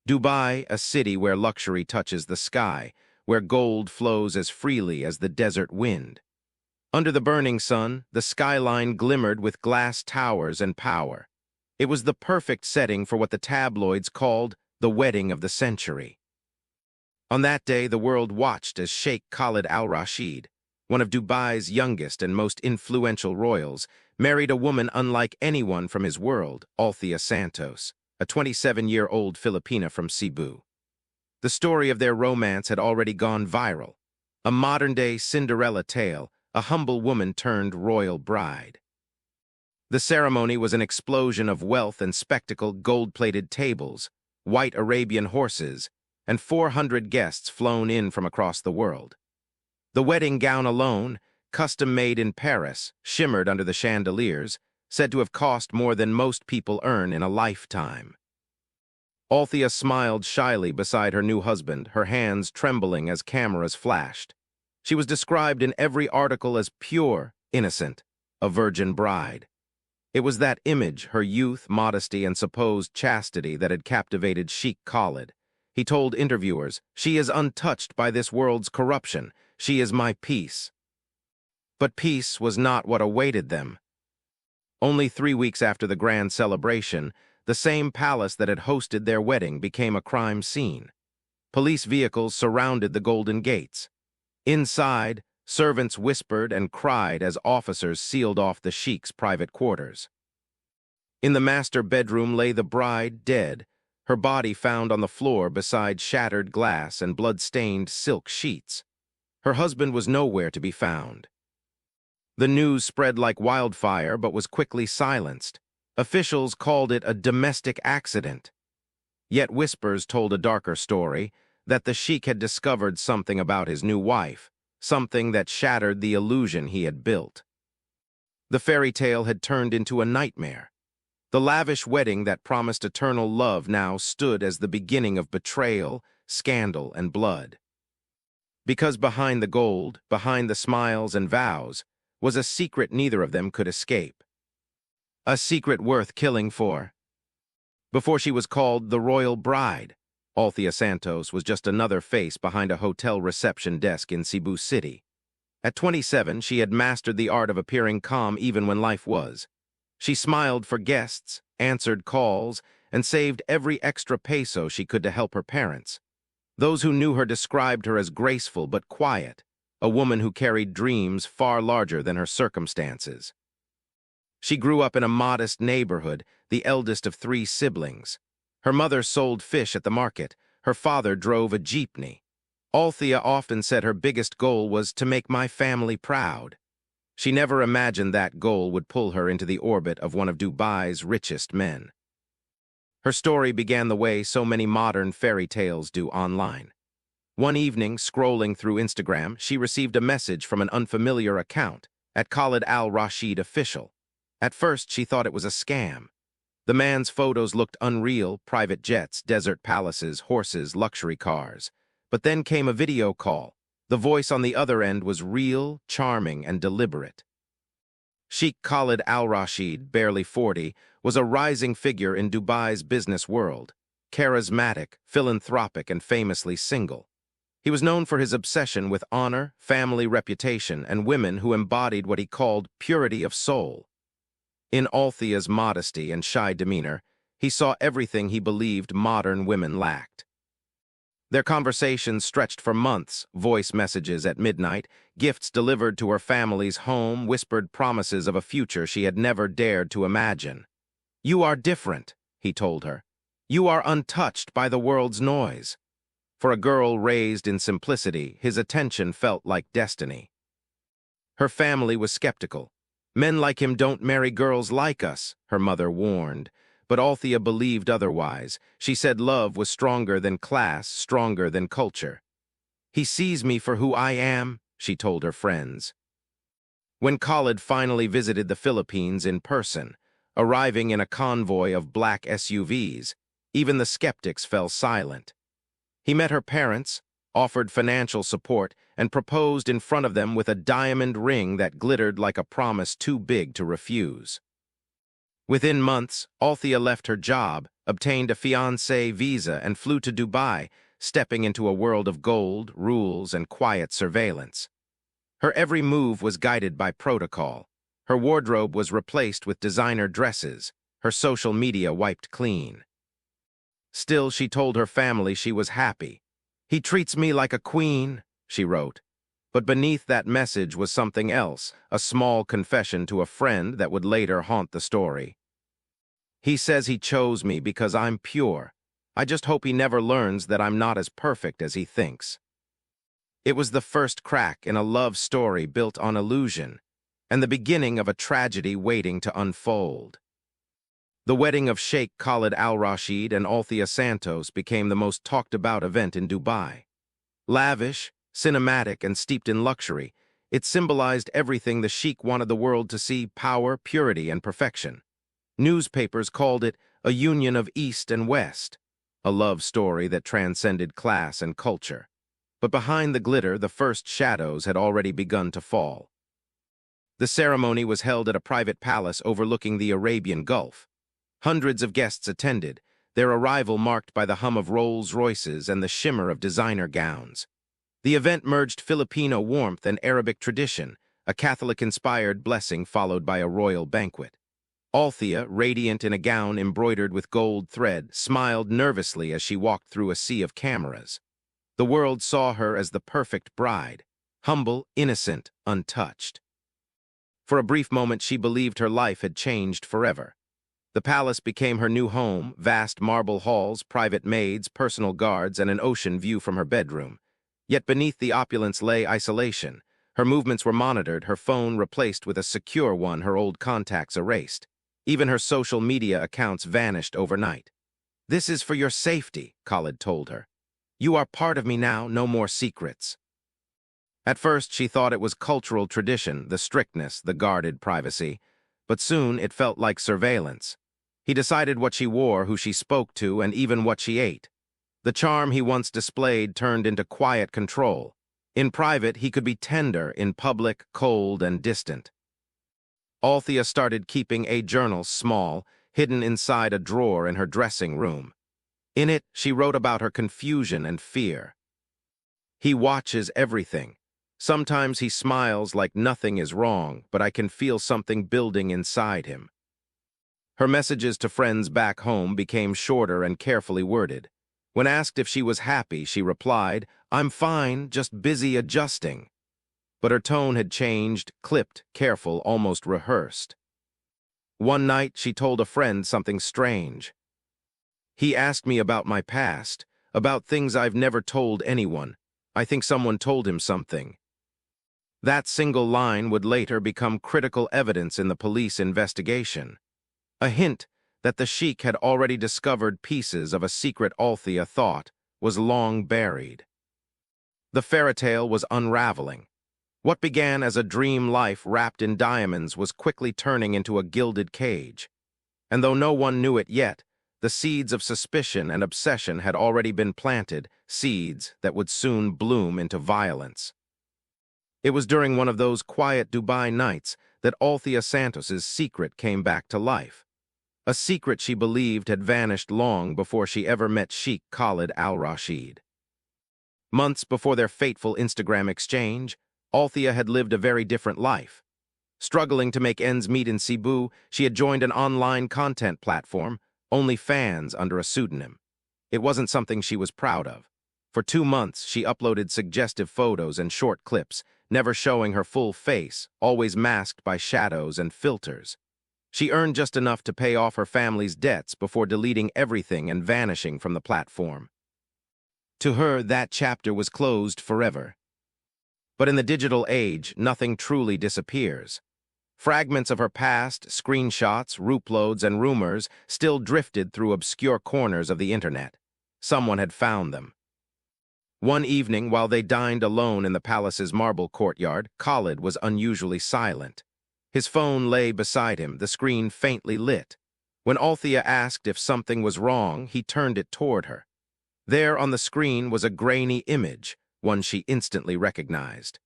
Dubai, a city where luxury touches the sky, where gold flows as freely as the desert wind. Under the burning sun, the skyline glimmered with glass towers and power. It was the perfect setting for what the tabloids called the wedding of the century. On that day, the world watched as Sheikh Khalid Al-Rashid, one of Dubai's youngest and most influential royals, married a woman unlike anyone from his world, Althea Santos, a 27-year-old Filipina from Cebu. The story of their romance had already gone viral, a modern-day Cinderella tale, a humble woman turned royal bride. The ceremony was an explosion of wealth and spectacle, gold-plated tables, white Arabian horses, and 400 guests flown in from across the world. The wedding gown alone, custom-made in Paris, shimmered under the chandeliers, said to have cost more than most people earn in a lifetime. Althea smiled shyly beside her new husband, her hands trembling as cameras flashed. She was described in every article as pure, innocent, a virgin bride. It was that image, her youth, modesty, and supposed chastity, that had captivated Sheikh Khalid. He told interviewers, "She is untouched by this world's corruption. She is my peace." But peace was not what awaited them. Only 3 weeks after the grand celebration, the same palace that had hosted their wedding became a crime scene. Police vehicles surrounded the Golden Gates. Inside, servants whispered and cried as officers sealed off the sheikh's private quarters. In the master bedroom lay the bride, dead, her body found on the floor beside shattered glass and blood-stained silk sheets. Her husband was nowhere to be found. The news spread like wildfire but was quickly silenced. Officials called it a domestic accident. Yet whispers told a darker story, that the sheikh had discovered something about his new wife, something that shattered the illusion he had built. The fairy tale had turned into a nightmare. The lavish wedding that promised eternal love now stood as the beginning of betrayal, scandal, and blood. Because behind the gold, behind the smiles and vows, was a secret neither of them could escape. A secret worth killing for. Before she was called the royal bride, Althea Santos was just another face behind a hotel reception desk in Cebu City. At 27, she had mastered the art of appearing calm even when life was. She smiled for guests, answered calls, and saved every extra peso she could to help her parents. Those who knew her described her as graceful but quiet, a woman who carried dreams far larger than her circumstances. She grew up in a modest neighborhood, the eldest of 3 siblings. Her mother sold fish at the market. Her father drove a jeepney. Althea often said her biggest goal was to make my family proud. She never imagined that goal would pull her into the orbit of one of Dubai's richest men. Her story began the way so many modern fairy tales do online. One evening, scrolling through Instagram, she received a message from an unfamiliar account, at Khalid Al-Rashid Official. At first, she thought it was a scam. The man's photos looked unreal, private jets, desert palaces, horses, luxury cars. But then came a video call. The voice on the other end was real, charming, and deliberate. Sheikh Khalid Al-Rashid, barely 40, was a rising figure in Dubai's business world, charismatic, philanthropic, and famously single. He was known for his obsession with honor, family reputation, and women who embodied what he called purity of soul. In Althea's modesty and shy demeanor, he saw everything he believed modern women lacked. Their conversations stretched for months, voice messages at midnight, gifts delivered to her family's home, whispered promises of a future she had never dared to imagine. "You are different," he told her. "You are untouched by the world's noise." For a girl raised in simplicity, his attention felt like destiny. Her family was skeptical. "Men like him don't marry girls like us," her mother warned. But Althea believed otherwise. She said love was stronger than class, stronger than culture. "He sees me for who I am," she told her friends. When Khalid finally visited the Philippines in person, arriving in a convoy of black SUVs, even the skeptics fell silent. He met her parents, offered financial support, and proposed in front of them with a diamond ring that glittered like a promise too big to refuse. Within months, Althea left her job, obtained a fiancé visa, and flew to Dubai, stepping into a world of gold, rules, and quiet surveillance. Her every move was guided by protocol. Her wardrobe was replaced with designer dresses, her social media wiped clean. Still, she told her family she was happy. "He treats me like a queen," she wrote. But beneath that message was something else, a small confession to a friend that would later haunt the story. "He says he chose me because I'm pure. I just hope he never learns that I'm not as perfect as he thinks." It was the first crack in a love story built on illusion, and the beginning of a tragedy waiting to unfold. The wedding of Sheikh Khalid Al-Rashid and Althea Santos became the most talked-about event in Dubai. Lavish, cinematic, and steeped in luxury, it symbolized everything the Sheikh wanted the world to see: power, purity, and perfection. Newspapers called it a union of East and West, a love story that transcended class and culture. But behind the glitter, the first shadows had already begun to fall. The ceremony was held at a private palace overlooking the Arabian Gulf. Hundreds of guests attended, their arrival marked by the hum of Rolls-Royces and the shimmer of designer gowns. The event merged Filipino warmth and Arabic tradition, a Catholic-inspired blessing followed by a royal banquet. Althea, radiant in a gown embroidered with gold thread, smiled nervously as she walked through a sea of cameras. The world saw her as the perfect bride, humble, innocent, untouched. For a brief moment, she believed her life had changed forever. The palace became her new home, vast marble halls, private maids, personal guards, and an ocean view from her bedroom. Yet beneath the opulence lay isolation. Her movements were monitored, her phone replaced with a secure one, her old contacts erased. Even her social media accounts vanished overnight. "This is for your safety," Khalid told her. "You are part of me now, no more secrets." At first, she thought it was cultural tradition, the strictness, the guarded privacy. But soon, it felt like surveillance. He decided what she wore, who she spoke to, and even what she ate. The charm he once displayed turned into quiet control. In private, he could be tender; in public, cold and distant. Althea started keeping a journal, small, hidden inside a drawer in her dressing room. In it, she wrote about her confusion and fear. "He watches everything. Sometimes he smiles like nothing is wrong, but I can feel something building inside him." Her messages to friends back home became shorter and carefully worded. When asked if she was happy, she replied, "I'm fine, just busy adjusting." But her tone had changed, clipped, careful, almost rehearsed. One night, she told a friend something strange. "He asked me about my past, about things I've never told anyone. I think someone told him something." That single line would later become critical evidence in the police investigation. A hint that the Sheikh had already discovered pieces of a secret Althea thought was long buried. The fairy tale was unraveling. What began as a dream life wrapped in diamonds was quickly turning into a gilded cage. And though no one knew it yet, the seeds of suspicion and obsession had already been planted, seeds that would soon bloom into violence. It was during one of those quiet Dubai nights that Althea Santos's secret came back to life. A secret she believed had vanished long before she ever met Sheikh Khalid Al-Rashid. Months before their fateful Instagram exchange, Althea had lived a very different life. Struggling to make ends meet in Cebu, she had joined an online content platform, OnlyFans, under a pseudonym. It wasn't something she was proud of. For 2 months, she uploaded suggestive photos and short clips, never showing her full face, always masked by shadows and filters. She earned just enough to pay off her family's debts before deleting everything and vanishing from the platform. To her, that chapter was closed forever. But in the digital age, nothing truly disappears. Fragments of her past, screenshots, uploads, and rumors still drifted through obscure corners of the internet. Someone had found them. One evening, while they dined alone in the palace's marble courtyard, Khalid was unusually silent. His phone lay beside him, the screen faintly lit. When Althea asked if something was wrong, he turned it toward her. There on the screen was a grainy image, one she instantly recognized.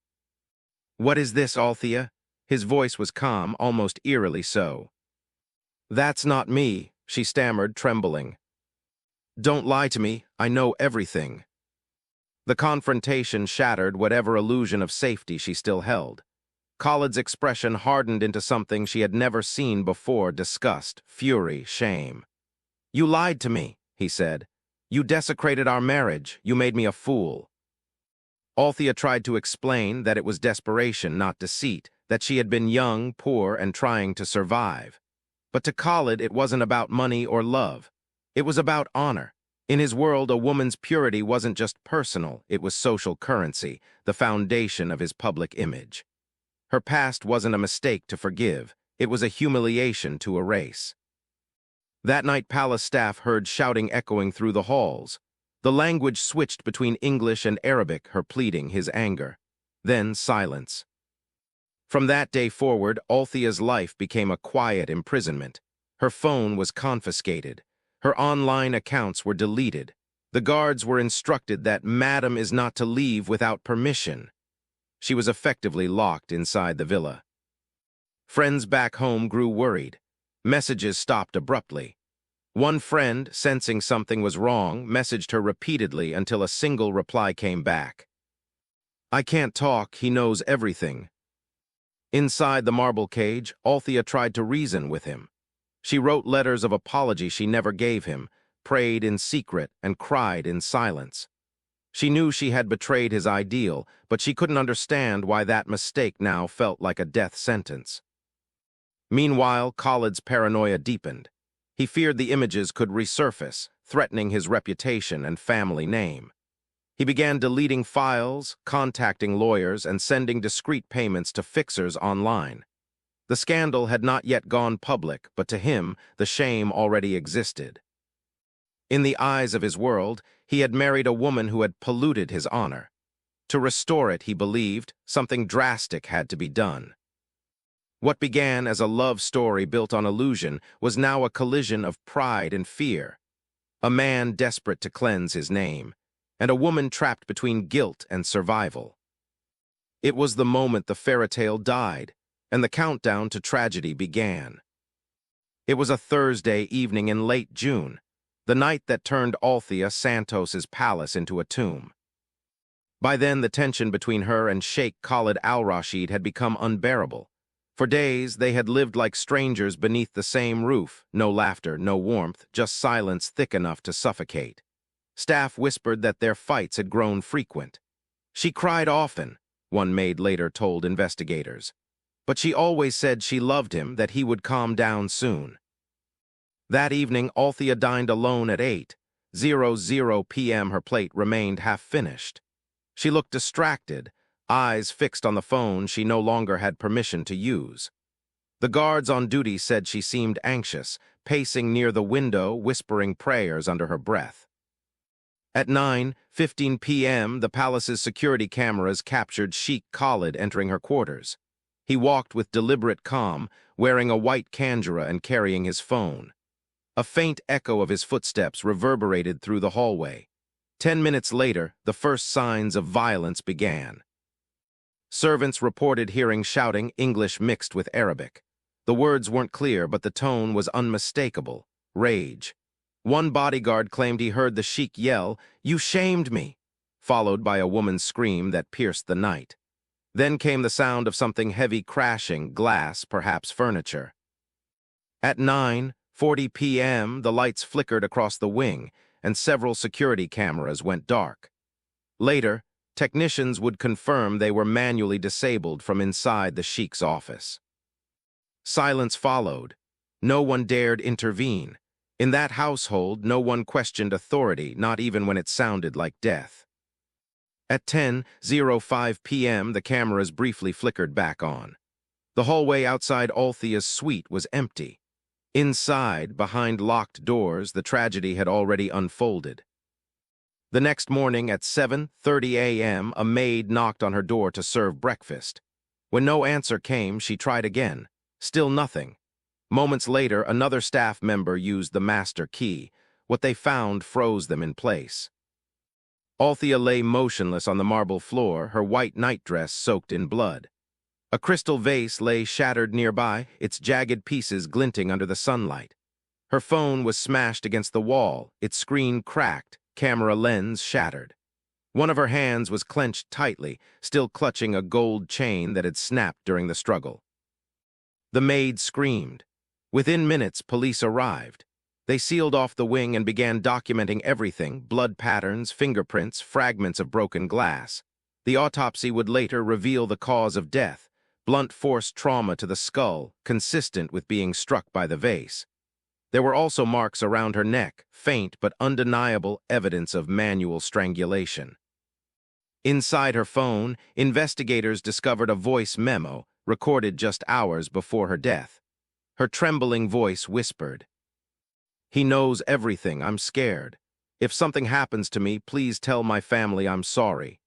"What is this, Althea?" His voice was calm, almost eerily so. "That's not me," she stammered, trembling. Don't lie to me, I know everything. The confrontation shattered whatever illusion of safety she still held. Khalid's expression hardened into something she had never seen before: disgust, fury, shame. You lied to me, he said. You desecrated our marriage. You made me a fool. Althea tried to explain that it was desperation, not deceit, that she had been young, poor, and trying to survive. But to Khalid, it wasn't about money or love. It was about honor. In his world, a woman's purity wasn't just personal, it was social currency, the foundation of his public image. Her past wasn't a mistake to forgive, it was a humiliation to erase. That night, palace staff heard shouting echoing through the halls. The language switched between English and Arabic, her pleading, his anger. Then silence. From that day forward, Althea's life became a quiet imprisonment. Her phone was confiscated. Her online accounts were deleted. The guards were instructed that Madam is not to leave without permission. She was effectively locked inside the villa. Friends back home grew worried. Messages stopped abruptly. One friend, sensing something was wrong, messaged her repeatedly until a single reply came back. I can't talk, he knows everything. Inside the marble cage, Althea tried to reason with him. She wrote letters of apology she never gave him, prayed in secret, and cried in silence. She knew she had betrayed his ideal, but she couldn't understand why that mistake now felt like a death sentence. Meanwhile, Khalid's paranoia deepened. He feared the images could resurface, threatening his reputation and family name. He began deleting files, contacting lawyers, and sending discreet payments to fixers online. The scandal had not yet gone public, but to him, the shame already existed. In the eyes of his world, he had married a woman who had polluted his honor. To restore it, he believed, something drastic had to be done. What began as a love story built on illusion was now a collision of pride and fear. A man desperate to cleanse his name, and a woman trapped between guilt and survival. It was the moment the fairy tale died, and the countdown to tragedy began. It was a Thursday evening in late June, the night that turned Althea Santos's palace into a tomb. By then, the tension between her and Sheikh Khalid Al-Rashid had become unbearable. For days, they had lived like strangers beneath the same roof, no laughter, no warmth, just silence thick enough to suffocate. Staff whispered that their fights had grown frequent. She cried often, one maid later told investigators. But she always said she loved him, that he would calm down soon. That evening, Althea dined alone at 8:00 p.m. Her plate remained half-finished. She looked distracted, eyes fixed on the phone she no longer had permission to use. The guards on duty said she seemed anxious, pacing near the window, whispering prayers under her breath. At 9:15 p.m., the palace's security cameras captured Sheikh Khalid entering her quarters. He walked with deliberate calm, wearing a white kandjara and carrying his phone. A faint echo of his footsteps reverberated through the hallway. 10 minutes later, the first signs of violence began. Servants reported hearing shouting, English mixed with Arabic. The words weren't clear, but the tone was unmistakable: rage. One bodyguard claimed he heard the sheikh yell, "You shamed me," followed by a woman's scream that pierced the night. Then came the sound of something heavy crashing, glass, perhaps furniture. At 9:40 p.m., the lights flickered across the wing, and several security cameras went dark. Later, technicians would confirm they were manually disabled from inside the sheikh's office. Silence followed. No one dared intervene. In that household, no one questioned authority, not even when it sounded like death. At 10:05 p.m., the cameras briefly flickered back on. The hallway outside Althea's suite was empty. Inside, behind locked doors, the tragedy had already unfolded. The next morning at 7:30 a.m., a maid knocked on her door to serve breakfast. When no answer came, she tried again. Still nothing. Moments later, another staff member used the master key. What they found froze them in place. Althea lay motionless on the marble floor, her white nightdress soaked in blood. A crystal vase lay shattered nearby, its jagged pieces glinting under the sunlight. Her phone was smashed against the wall, its screen cracked, camera lens shattered. One of her hands was clenched tightly, still clutching a gold chain that had snapped during the struggle. The maid screamed. Within minutes, police arrived. They sealed off the wing and began documenting everything: blood patterns, fingerprints, fragments of broken glass. The autopsy would later reveal the cause of death: blunt force trauma to the skull, consistent with being struck by the vase. There were also marks around her neck, faint but undeniable evidence of manual strangulation. Inside her phone, investigators discovered a voice memo recorded just hours before her death. Her trembling voice whispered, "He knows everything. I'm scared. If something happens to me, please tell my family I'm sorry."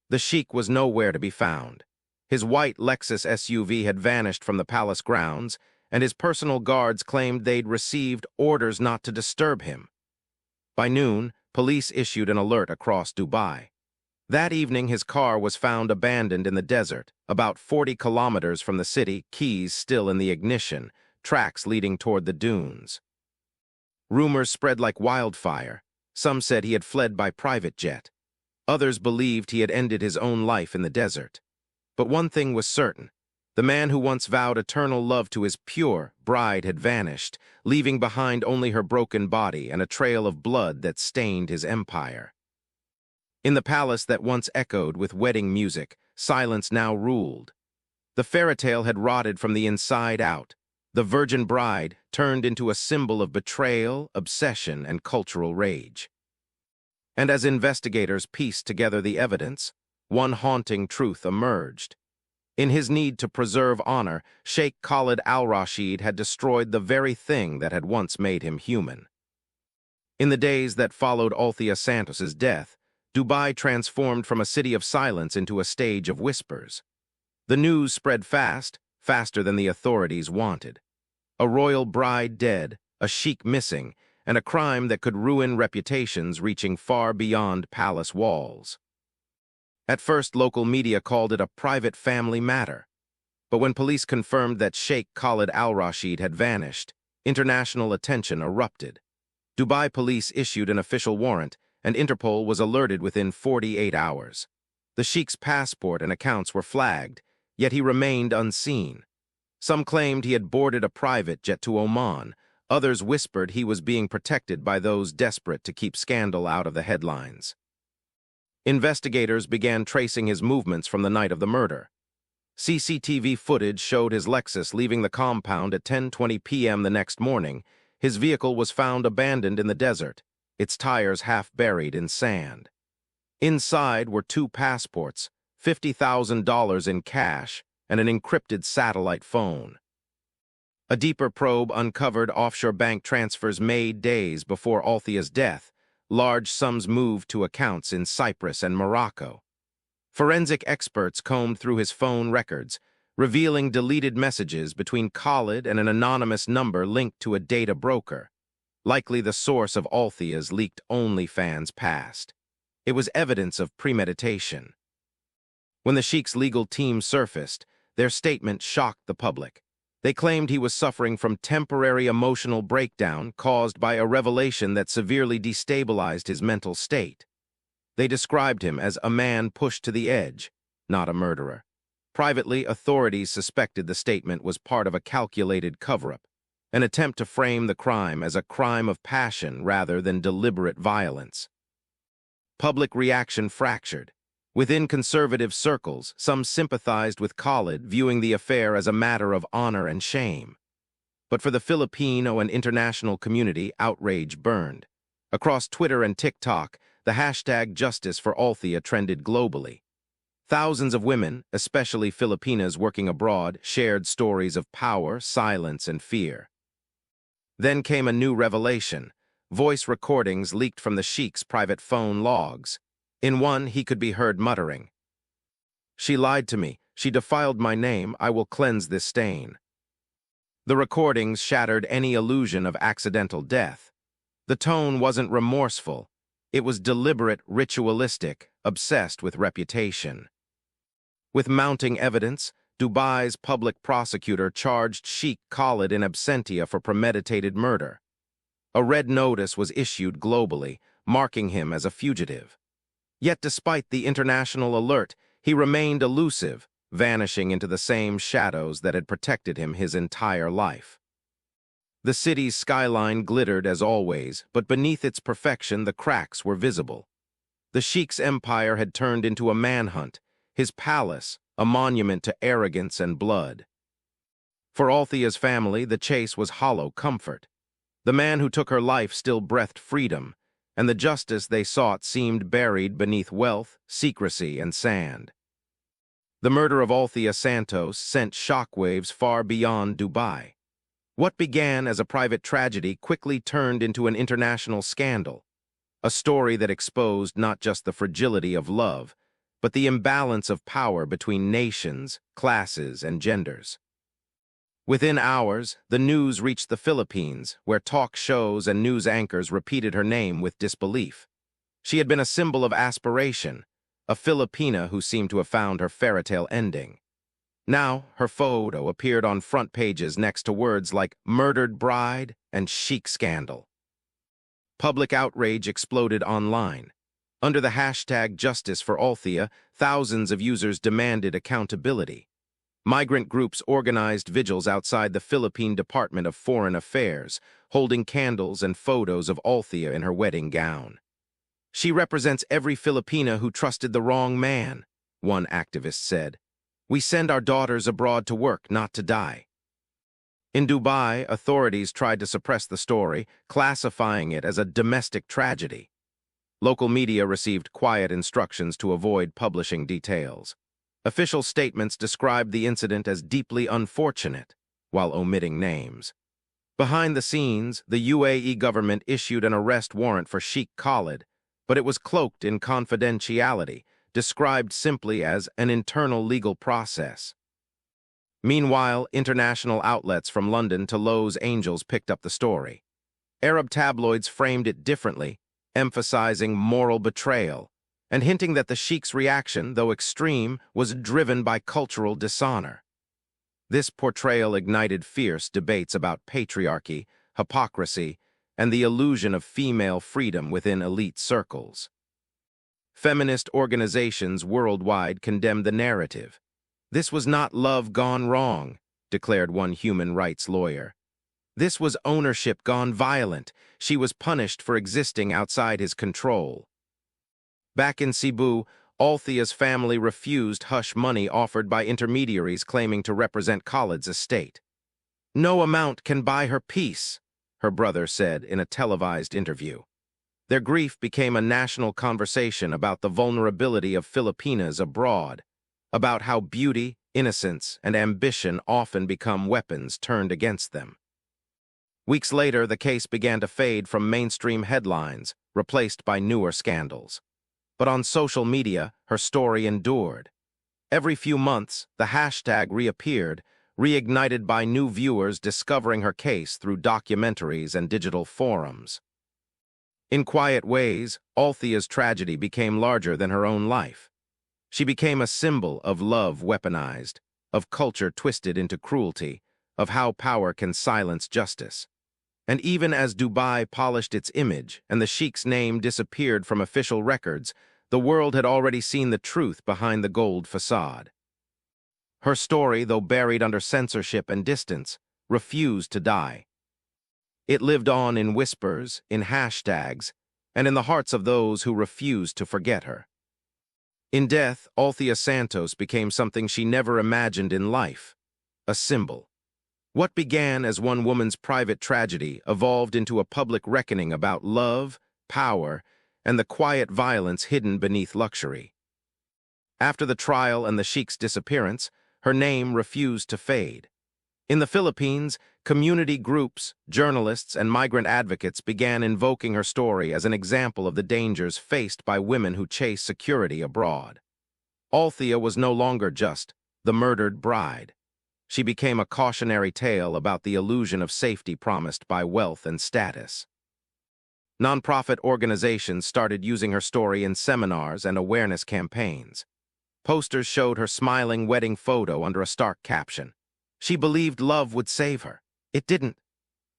The Sheikh was nowhere to be found. His white Lexus SUV had vanished from the palace grounds, and his personal guards claimed they'd received orders not to disturb him. By noon, police issued an alert across Dubai. That evening, his car was found abandoned in the desert, about 40 kilometers from the city, keys still in the ignition, tracks leading toward the dunes. Rumors spread like wildfire. Some said he had fled by private jet. Others believed he had ended his own life in the desert. But one thing was certain: the man who once vowed eternal love to his pure bride had vanished, leaving behind only her broken body and a trail of blood that stained his empire. In the palace that once echoed with wedding music, silence now ruled. The fairy tale had rotted from the inside out. The virgin bride turned into a symbol of betrayal, obsession, and cultural rage. And as investigators pieced together the evidence, one haunting truth emerged. In his need to preserve honor, Sheikh Khalid Al-Rashid had destroyed the very thing that had once made him human. In the days that followed Althea Santos's death, Dubai transformed from a city of silence into a stage of whispers. The news spread fast, faster than the authorities wanted. A royal bride dead, a sheikh missing, and a crime that could ruin reputations reaching far beyond palace walls. At first, local media called it a private family matter. But when police confirmed that Sheikh Khalid Al-Rashid had vanished, international attention erupted. Dubai police issued an official warrant, and Interpol was alerted within 48 hours. The sheikh's passport and accounts were flagged, yet he remained unseen. Some claimed he had boarded a private jet to Oman. Others whispered he was being protected by those desperate to keep scandal out of the headlines. Investigators began tracing his movements from the night of the murder. CCTV footage showed his Lexus leaving the compound at 10:20 p.m. the next morning. His vehicle was found abandoned in the desert, its tires half buried in sand. Inside were 2 passports, $50,000 in cash, and an encrypted satellite phone. A deeper probe uncovered offshore bank transfers made days before Althea's death, large sums moved to accounts in Cyprus and Morocco. Forensic experts combed through his phone records, revealing deleted messages between Khalid and an anonymous number linked to a data broker, likely the source of Althea's leaked OnlyFans past. It was evidence of premeditation. When the Sheikh's legal team surfaced, their statement shocked the public. They claimed he was suffering from temporary emotional breakdown caused by a revelation that severely destabilized his mental state. They described him as a man pushed to the edge, not a murderer. Privately, authorities suspected the statement was part of a calculated cover-up, an attempt to frame the crime as a crime of passion rather than deliberate violence. Public reaction fractured. Within conservative circles, some sympathized with Khalid, viewing the affair as a matter of honor and shame. But for the Filipino and international community, outrage burned. Across Twitter and TikTok, the hashtag Justice for Althea trended globally. Thousands of women, especially Filipinas working abroad, shared stories of power, silence, and fear. Then came a new revelation: voice recordings leaked from the Sheikh's private phone logs. In one, he could be heard muttering, "She lied to me. She defiled my name. I will cleanse this stain." The recordings shattered any illusion of accidental death. The tone wasn't remorseful. It was deliberate, ritualistic, obsessed with reputation. With mounting evidence, Dubai's public prosecutor charged Sheikh Khalid in absentia for premeditated murder. A red notice was issued globally, marking him as a fugitive. Yet despite the international alert, he remained elusive, vanishing into the same shadows that had protected him his entire life. The city's skyline glittered as always, but beneath its perfection the cracks were visible. The Sheikh's empire had turned into a manhunt, his palace a monument to arrogance and blood. For Althea's family, the chase was hollow comfort. The man who took her life still breathed freedom, and the justice they sought seemed buried beneath wealth, secrecy, and sand. The murder of Althea Santos sent shockwaves far beyond Dubai. What began as a private tragedy quickly turned into an international scandal, a story that exposed not just the fragility of love, but the imbalance of power between nations, classes, and genders. Within hours, the news reached the Philippines, where talk shows and news anchors repeated her name with disbelief. She had been a symbol of aspiration, a Filipina who seemed to have found her fairytale ending. Now, her photo appeared on front pages next to words like murdered bride and chic scandal. Public outrage exploded online. Under the hashtag Justice for Althea, thousands of users demanded accountability. Migrant groups organized vigils outside the Philippine Department of Foreign Affairs, holding candles and photos of Althea in her wedding gown. "She represents every Filipina who trusted the wrong man," one activist said. "We send our daughters abroad to work, not to die." In Dubai, authorities tried to suppress the story, classifying it as a domestic tragedy. Local media received quiet instructions to avoid publishing details. Official statements described the incident as deeply unfortunate, while omitting names. Behind the scenes, the UAE government issued an arrest warrant for Sheikh Khalid, but it was cloaked in confidentiality, described simply as an internal legal process. Meanwhile, international outlets from London to Los Angeles picked up the story. Arab tabloids framed it differently, emphasizing moral betrayal, and hinting that the Sheikh's reaction, though extreme, was driven by cultural dishonor. This portrayal ignited fierce debates about patriarchy, hypocrisy, and the illusion of female freedom within elite circles. Feminist organizations worldwide condemned the narrative. "This was not love gone wrong," declared one human rights lawyer. "This was ownership gone violent. She was punished for existing outside his control." Back in Cebu, Althea's family refused hush money offered by intermediaries claiming to represent Khalid's estate. "No amount can buy her peace," her brother said in a televised interview. Their grief became a national conversation about the vulnerability of Filipinas abroad, about how beauty, innocence, and ambition often become weapons turned against them. Weeks later, the case began to fade from mainstream headlines, replaced by newer scandals. But on social media, her story endured. Every few months, the hashtag reappeared, reignited by new viewers discovering her case through documentaries and digital forums. In quiet ways, Althea's tragedy became larger than her own life. She became a symbol of love weaponized, of culture twisted into cruelty, of how power can silence justice. And even as Dubai polished its image and the Sheikh's name disappeared from official records, the world had already seen the truth behind the gold facade. Her story, though buried under censorship and distance, refused to die. It lived on in whispers, in hashtags, and in the hearts of those who refused to forget her. In death, Althea Santos became something she never imagined in life, a symbol. What began as one woman's private tragedy evolved into a public reckoning about love, power, and the quiet violence hidden beneath luxury. After the trial and the Sheikh's disappearance, her name refused to fade. In the Philippines, community groups, journalists, and migrant advocates began invoking her story as an example of the dangers faced by women who chase security abroad. Althea was no longer just the murdered bride. She became a cautionary tale about the illusion of safety promised by wealth and status. Nonprofit organizations started using her story in seminars and awareness campaigns. Posters showed her smiling wedding photo under a stark caption. She believed love would save her. It didn't.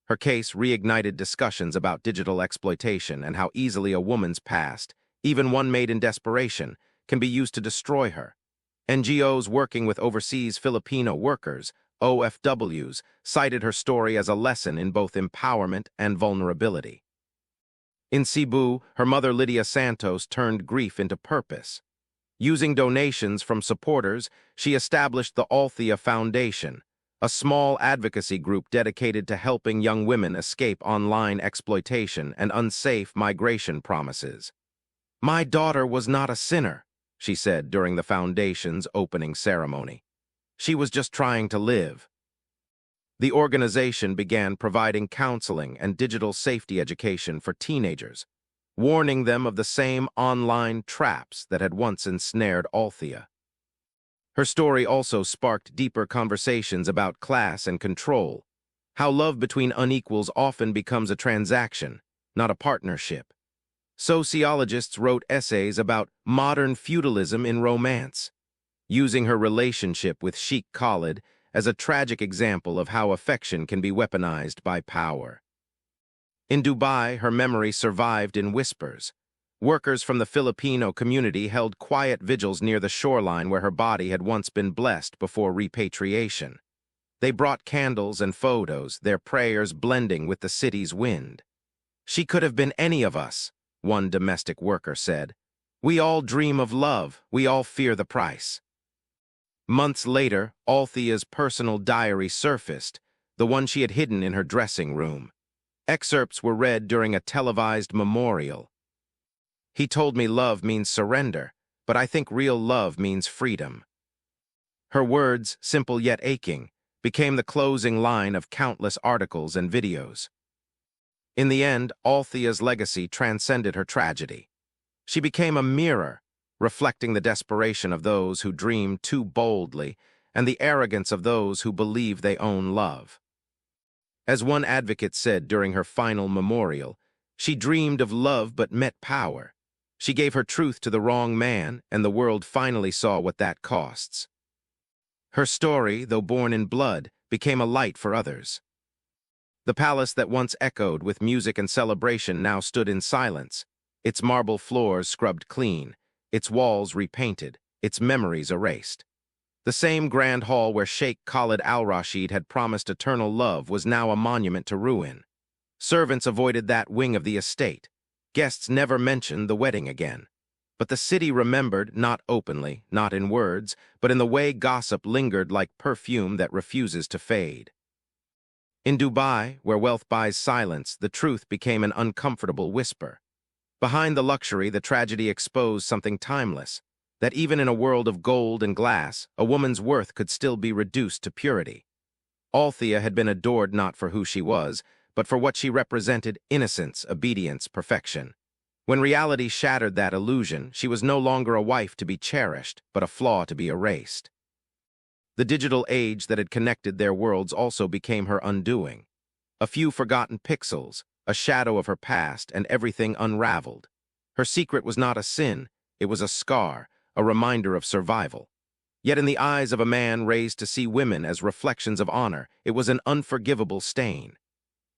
Her case reignited discussions about digital exploitation and how easily a woman's past, even one made in desperation, can be used to destroy her. NGOs working with overseas Filipino workers, OFWs, cited her story as a lesson in both empowerment and vulnerability. In Cebu, her mother Althea Santos turned grief into purpose. Using donations from supporters, she established the Althea Foundation, a small advocacy group dedicated to helping young women escape online exploitation and unsafe migration promises. "My daughter was not a sinner," she said during the foundation's opening ceremony. "She was just trying to live." The organization began providing counseling and digital safety education for teenagers, warning them of the same online traps that had once ensnared Althea. Her story also sparked deeper conversations about class and control, how love between unequals often becomes a transaction, not a partnership. Sociologists wrote essays about modern feudalism in romance, using her relationship with Sheikh Khalid as a tragic example of how affection can be weaponized by power. In Dubai, her memory survived in whispers. Workers from the Filipino community held quiet vigils near the shoreline where her body had once been blessed before repatriation. They brought candles and photos, their prayers blending with the city's wind. "She could have been any of us," one domestic worker said. "We all dream of love, we all fear the price." Months later, Althea's personal diary surfaced, the one she had hidden in her dressing room. Excerpts were read during a televised memorial. "He told me love means surrender, but I think real love means freedom." Her words, simple yet aching, became the closing line of countless articles and videos. In the end, Althea's legacy transcended her tragedy. She became a mirror, reflecting the desperation of those who dream too boldly and the arrogance of those who believe they own love. As one advocate said during her final memorial, she dreamed of love but met power. She gave her truth to the wrong man, and the world finally saw what that costs. Her story, though born in blood, became a light for others. The palace that once echoed with music and celebration now stood in silence, its marble floors scrubbed clean, its walls repainted, its memories erased. The same grand hall where Sheikh Khalid Al-Rashid had promised eternal love was now a monument to ruin. Servants avoided that wing of the estate. Guests never mentioned the wedding again. But the city remembered, not openly, not in words, but in the way gossip lingered like perfume that refuses to fade. In Dubai, where wealth buys silence, the truth became an uncomfortable whisper. Behind the luxury, the tragedy exposed something timeless, that even in a world of gold and glass, a woman's worth could still be reduced to purity. Althea had been adored not for who she was, but for what she represented: innocence, obedience, perfection. When reality shattered that illusion, she was no longer a wife to be cherished, but a flaw to be erased. The digital age that had connected their worlds also became her undoing. A few forgotten pixels, a shadow of her past, and everything unraveled. Her secret was not a sin, it was a scar, a reminder of survival. Yet in the eyes of a man raised to see women as reflections of honor, it was an unforgivable stain.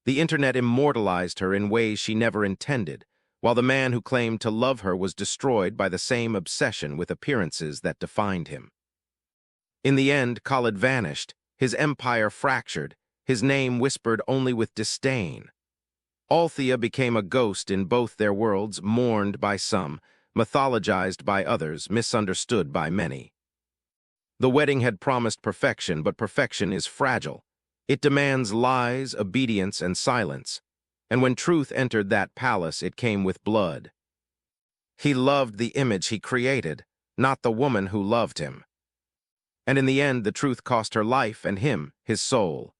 The internet immortalized her in ways she never intended, while the man who claimed to love her was destroyed by the same obsession with appearances that defined him. In the end, Khalid vanished, his empire fractured, his name whispered only with disdain. Althea became a ghost in both their worlds, mourned by some, mythologized by others, misunderstood by many. The wedding had promised perfection, but perfection is fragile. It demands lies, obedience, and silence. And when truth entered that palace, it came with blood. He loved the image he created, not the woman who loved him. And in the end, the truth cost her life and him, his soul.